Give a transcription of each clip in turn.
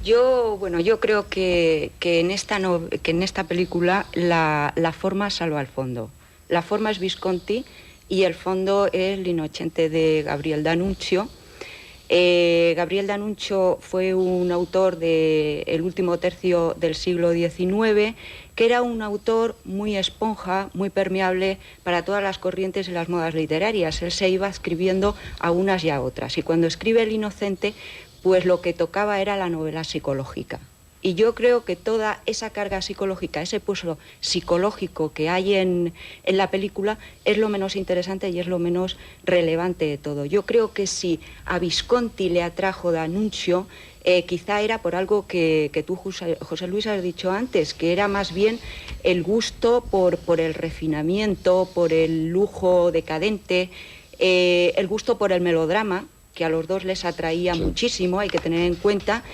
Yo creo que en esta película la forma salva al fondo. La forma es Visconti y el fondo es L'Innocente de Gabriel D'Annunzio. Gabriel D'Annunzio fue un autor del último tercio del siglo XIX, que era un autor muy esponja, muy permeable para todas las corrientes y las modas literarias. Él se iba escribiendo a unas y a otras. Y cuando escribe El Inocente, pues lo que tocaba era la novela psicológica. Y yo creo que toda esa carga psicológica, ese pulso psicológico que hay en la película es lo menos interesante y es lo menos relevante de todo. Yo creo que si a Visconti le atrajo D'Annunzio, quizá era por algo que tú, José Luis, has dicho antes, que era más bien el gusto por el refinamiento, por el lujo decadente, el gusto por el melodrama, que a los dos les atraía muchísimo. Hay que tener en cuenta,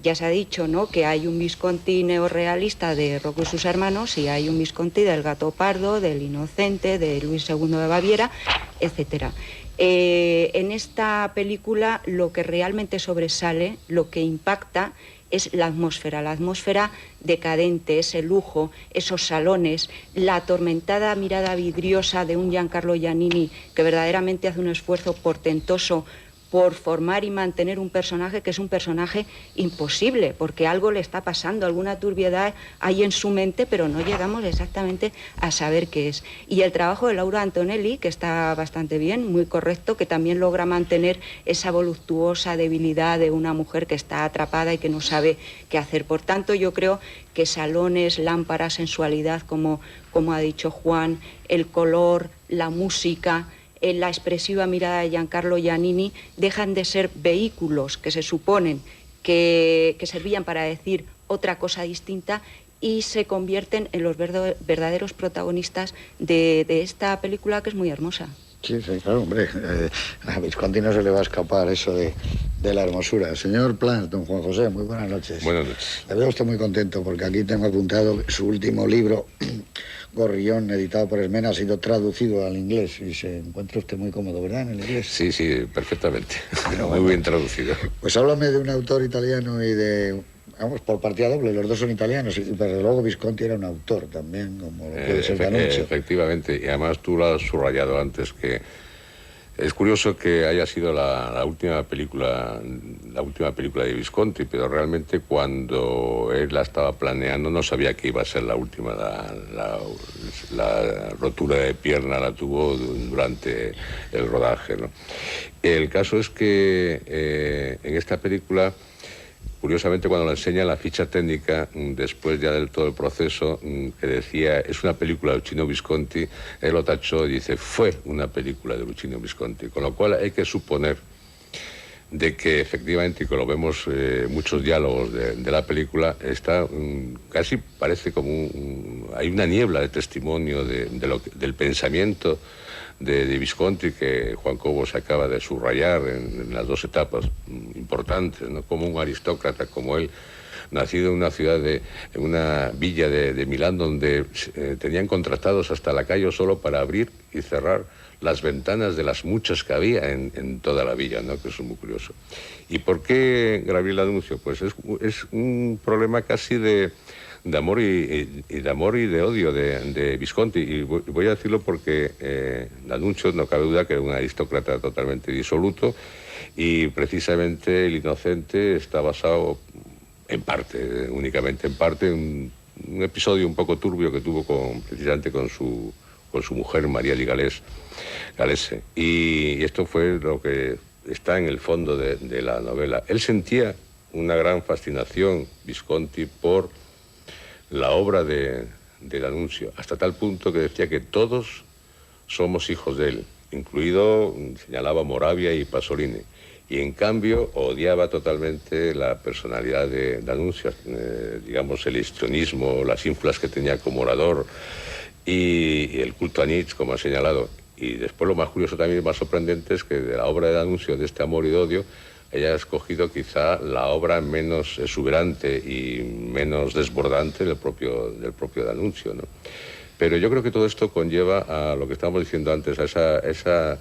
ya se ha dicho, ¿no?, que hay un Visconti neorrealista de Rocco y sus hermanos y hay un Visconti del Gato Pardo, del Inocente, de Luis II de Baviera, etcétera. En esta película lo que realmente sobresale, lo que impacta, es la atmósfera decadente, ese lujo, esos salones, la atormentada mirada vidriosa de un Giancarlo Giannini que verdaderamente hace un esfuerzo portentoso por formar y mantener un personaje que es un personaje imposible, porque algo le está pasando, alguna turbiedad hay en su mente, pero no llegamos exactamente a saber qué es. Y el trabajo de Laura Antonelli, que está bastante bien, muy correcto, que también logra mantener esa voluptuosa debilidad de una mujer que está atrapada y que no sabe qué hacer. Por tanto, yo creo que salones, lámparas, sensualidad, como ha dicho Juan, el color, la música, la expresiva mirada de Giancarlo Giannini, dejan de ser vehículos que se suponen que servían para decir otra cosa distinta y se convierten en los verdaderos protagonistas de esta película, que es muy hermosa. Sí, sí, claro, hombre. A Visconti no se le va a escapar eso de la hermosura. Señor Plans, don Juan José, muy buenas noches. Buenas noches. Le veo usted muy contento porque aquí tengo apuntado su último libro, Gorrión, editado por Esmena, ha sido traducido al inglés y se encuentra usted muy cómodo, ¿verdad, en el inglés? Sí, sí, perfectamente. Pero muy bien traducido. Pues háblame de un autor italiano y de... Vamos, por partida doble, los dos son italianos, pero luego Visconti era un autor también, como puede ser D'Annunzio. Efectivamente, y además tú lo has subrayado antes, que es curioso que haya sido la última película de Visconti, pero realmente cuando él la estaba planeando no sabía que iba a ser la última. La rotura de pierna la tuvo durante el rodaje, ¿no? El caso es que en esta película, curiosamente, cuando le enseña la ficha técnica, después ya del todo el proceso, que decía, es una película de Luchino Visconti, él lo tachó y dice, fue una película de Luchino Visconti. Con lo cual hay que suponer de que efectivamente, y que lo vemos muchos diálogos de la película, está casi parece como hay una niebla de testimonio del pensamiento de Visconti, que Juan Cobos acaba de subrayar en las dos etapas importantes, ¿no? Como un aristócrata como él, nacido en una ciudad, en una villa de Milán, donde tenían contratados hasta lacayos solo para abrir y cerrar las ventanas de las muchas que había en toda la villa, ¿no? Que es muy curioso. ¿Y por qué Gabriel D'Annunzio? Pues es un problema casi de amor y de odio de Visconti, y voy a decirlo porque D'Annunzio, no cabe duda que era un aristócrata totalmente disoluto, y precisamente El Inocente está basado en parte, únicamente en parte, un episodio un poco turbio que tuvo precisamente con su mujer, María di Galese, y esto fue lo que está en el fondo de la novela. Él sentía una gran fascinación, Visconti, por la obra de D'Annunzio, hasta tal punto que decía que todos somos hijos de él, incluido, señalaba, Moravia y Pasolini, y en cambio odiaba totalmente la personalidad de D'Annunzio, digamos, el histrionismo, las ínfulas que tenía como orador y el culto a Nietzsche, como ha señalado. Y después lo más curioso también, más sorprendente, es que de la obra de D'Annunzio, de este amor y de odio, ella ha escogido quizá la obra menos exuberante y menos desbordante del propio D'Annunzio, ¿no? Pero yo creo que todo esto conlleva a lo que estábamos diciendo antes, a esa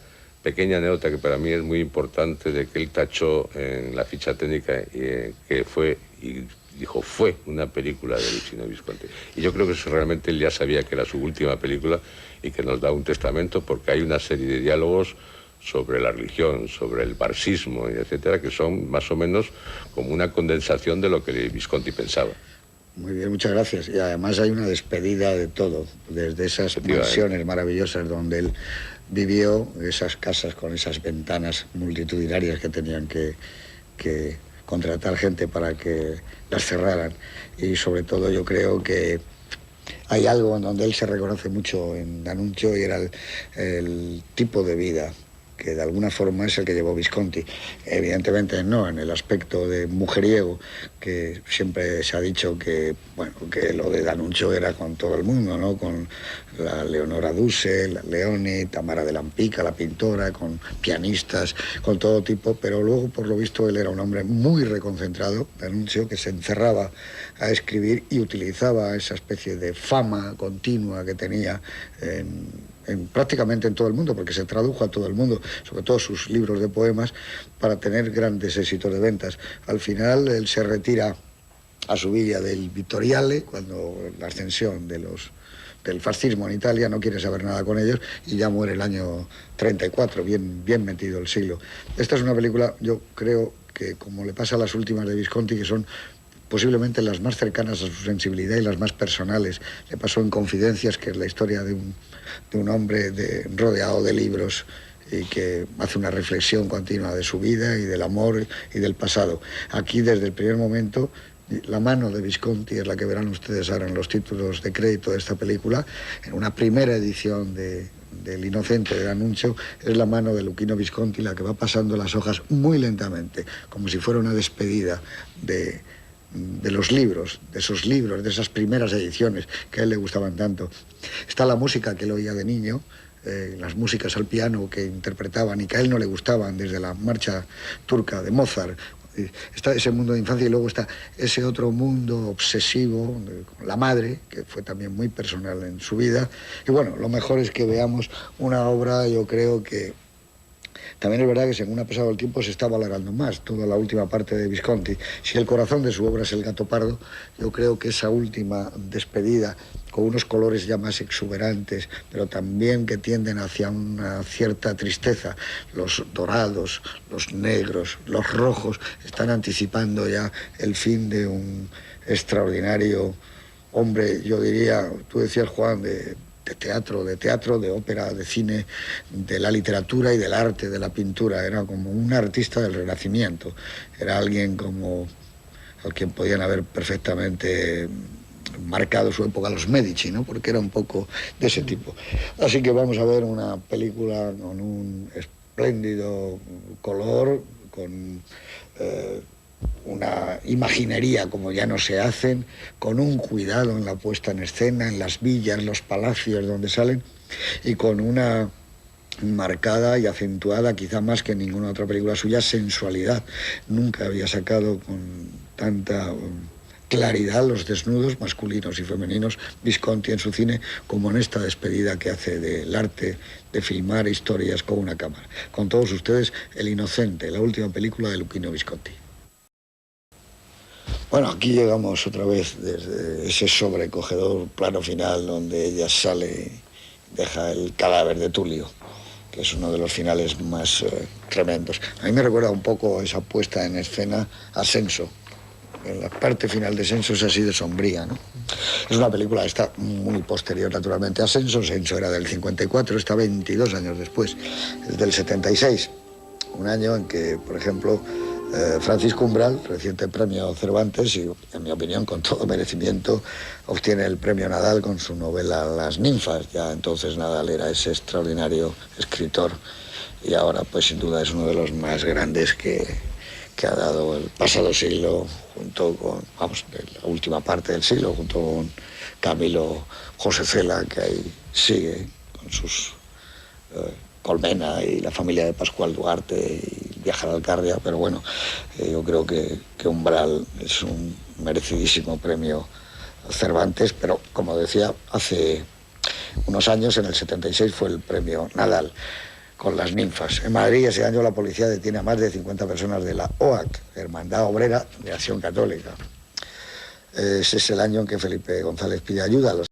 pequeña anécdota que para mí es muy importante, de que él tachó en la ficha técnica que fue, y dijo, fue una película de Luchino Visconti. Y yo creo que eso realmente él ya sabía que era su última película y que nos da un testamento, porque hay una serie de diálogos sobre la religión, sobre el marxismo, etcétera, que son más o menos como una condensación de lo que Visconti pensaba. Muy bien, muchas gracias. Y además hay una despedida de todo, desde esas mansiones maravillosas donde él vivió, esas casas con esas ventanas multitudinarias que tenían que contratar gente para que las cerraran. Y sobre todo yo creo que hay algo en donde él se reconoce mucho en D'Annunzio, y era el tipo de vida que de alguna forma es el que llevó Visconti. Evidentemente no en el aspecto de mujeriego, que siempre se ha dicho que, bueno, que lo de D'Annunzio era con todo el mundo, ¿no? Con la Leonora Duse, la Leoni, Tamara de Lampica, la pintora, con pianistas, con todo tipo, pero luego, por lo visto, él era un hombre muy reconcentrado, D'Annunzio, que se encerraba a escribir y utilizaba esa especie de fama continua que tenía prácticamente en todo el mundo, porque se tradujo a todo el mundo, sobre todo sus libros de poemas, para tener grandes éxitos de ventas. Al final él se retira a su villa del Vittoriale, cuando la ascensión del fascismo en Italia, no quiere saber nada con ellos, y ya muere el año 34, bien metido el siglo. Esta es una película, yo creo que, como le pasa a las últimas de Visconti, que son posiblemente las más cercanas a su sensibilidad y las más personales. Le pasó en Confidencias, que es la historia de un hombre rodeado de libros y que hace una reflexión continua de su vida y del amor y del pasado. Aquí, desde el primer momento, la mano de Visconti es la que verán ustedes ahora en los títulos de crédito de esta película. En una primera edición del Inocente de D'Annunzio es la mano de Luchino Visconti la que va pasando las hojas muy lentamente, como si fuera una despedida de los libros, de esos libros, de esas primeras ediciones que a él le gustaban tanto. Está la música que él oía de niño, las músicas al piano que interpretaban y que a él no le gustaban, desde la marcha turca de Mozart. Está ese mundo de infancia, y luego está ese otro mundo obsesivo con la madre, que fue también muy personal en su vida. Y bueno, lo mejor es que veamos una obra, yo creo que también es verdad que, según ha pasado el tiempo, se está valorando más toda la última parte de Visconti. Si el corazón de su obra es El gato pardo, yo creo que esa última despedida, con unos colores ya más exuberantes, pero también que tienden hacia una cierta tristeza, los dorados, los negros, los rojos, están anticipando ya el fin de un extraordinario hombre, yo diría, tú decías, Juan, de teatro, de ópera, de cine, de la literatura y del arte, de la pintura. Era como un artista del Renacimiento. Era alguien como al quien podían haber perfectamente marcado su época los Medici, ¿no? Porque era un poco de ese tipo. Así que vamos a ver una película con un espléndido color, con una imaginería como ya no se hacen, con un cuidado en la puesta en escena, en las villas, los palacios donde salen, y con una marcada y acentuada, quizá más que en ninguna otra película suya, sensualidad. Nunca había sacado con tanta claridad los desnudos masculinos y femeninos Visconti en su cine, como en esta despedida que hace del arte de filmar historias con una cámara. Con todos ustedes, El Inocente, la última película de Luchino Visconti. Bueno, aquí llegamos otra vez desde ese sobrecogedor plano final donde ella sale y deja el cadáver de Tulio, que es uno de los finales más tremendos. A mí me recuerda un poco esa puesta en escena a Senso. En la parte final de Senso es así de sombría, ¿no? Es una película que está muy posterior, naturalmente, a Senso. Senso era del 54, está 22 años después, es del 76. Un año en que, por ejemplo, Francisco Umbral, reciente premio Cervantes, y en mi opinión con todo merecimiento, obtiene el premio Nadal con su novela Las ninfas. Ya entonces Nadal era ese extraordinario escritor, y ahora pues sin duda es uno de los más grandes que ha dado el pasado siglo, junto con, la última parte del siglo, junto con Camilo José Cela, que ahí sigue con sus Colmena y la familia de Pascual Duarte y Viajar al Alcarria. Pero bueno, yo creo que Umbral es un merecidísimo premio Cervantes, pero como decía, hace unos años, en el 76, fue el premio Nadal. con las ninfas. En Madrid ese año la policía detiene a más de 50 personas de la OAC, Hermandad Obrera de Acción Católica. Ese es el año en que Felipe González pide ayuda a los